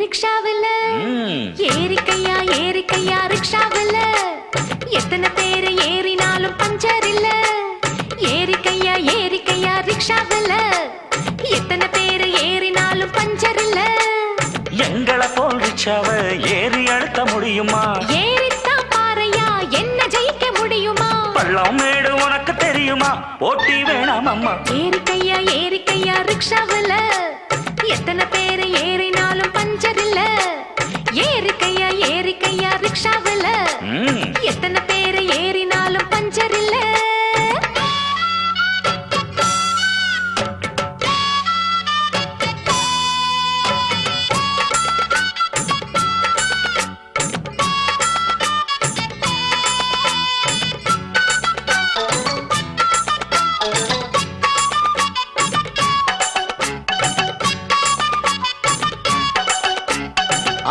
ரிக்ஷாவில் ஏறிக்கையா ரிக்ஷாவில் எத்தனை பேர் ஏறினாலும் பஞ்சர் இல்ல. ஏறிக்கையா ரிக்ஷாவில் எத்தனை பேர் ஏறினாலும் பஞ்சர் இல்ல. எங்களை போல் ரிக்ஷாவை ஏறி அழுத்த முடியுமா? ஏறித்தான் பாறையா, என்ன ஜெயிக்க முடியுமா? பள்ளம் மேடு உனக்கு தெரியுமா? போட்டி வேணாம் அம்மா. ஏறிக்கையா ரிக்ஷாவில் எத்தனை பேர் ஏறினாலும் பஞ்சர் இல்ல. ஏறிக்கையா ரிக்ஷாவில் எத்தனை பேர் ஏறினாலும் பஞ்சர் இல்ல.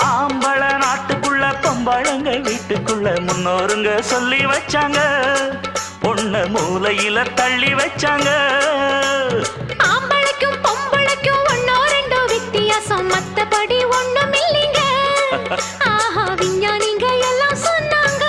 ஆம்பள நாட்டுக்குள்ள பொம்பளங்க வீட்டுக்குள்ள முன்னோருங்க சொல்லி வச்சாங்க, பொண்ண மூலையில தள்ளி வச்சாங்க. ஆம்பளைக்கும் பொம்பளைக்கும் ஒன்னோ ரெண்டோ வித்தியாசம், மத்தபடி ஒண்ணும் இல்லைங்க. ஆஹா, விஞ்ஞானிங்க எல்லாம் சொன்னாங்க.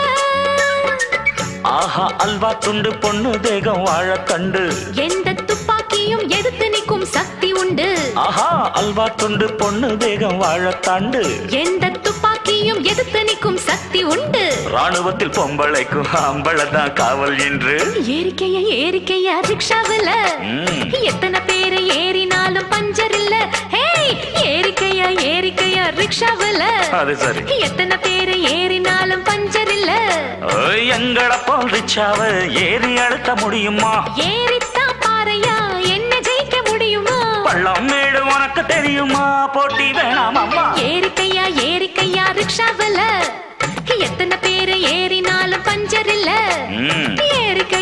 ஆஹா, அல்வா துண்டு பொண்ணு தேகம் வாழத்தண்டு. எந்த துப்பாக்கியும் எதிர்த்து நிற்கும் சக்தி உண்டு. ஆஹா, அல்வா துண்டு பொண்ணு தேகம் வாழத்தாண்டு. எந்த துப்பாக்கியும் எதிர்த்து நிற்கும் சக்தி உண்டு. ராணுவத்தில் பொம்பளைக்கும் ஆம்பளதான் காவல் என்று. ஏறிக்கையா ரிக்ஷாவில் எத்தனை பேர் ஏறினாலும் பஞ்சர் இல்ல. ஏறிக்கையா ரிக்ஷாவில் அது சரி, எத்தனை பேர் ஏறினாலும் பஞ்சர் இல்ல. எங்களை போல் ரிக்ஷாவை ஏறி அழுத்த முடியுமா? ஏறித்தான் பாறையா, என்ன ஜெயிக்க முடியுமா? பள்ளம் மேடு உனக்கு தெரியுமா? போட்டி வேணாம் அம்மா. ஏறிக்கையா ரிக்ஷாவில் எத்தனை பேர் ஏறினாலும் பஞ்சர் இல்ல. ஏறிக்கையா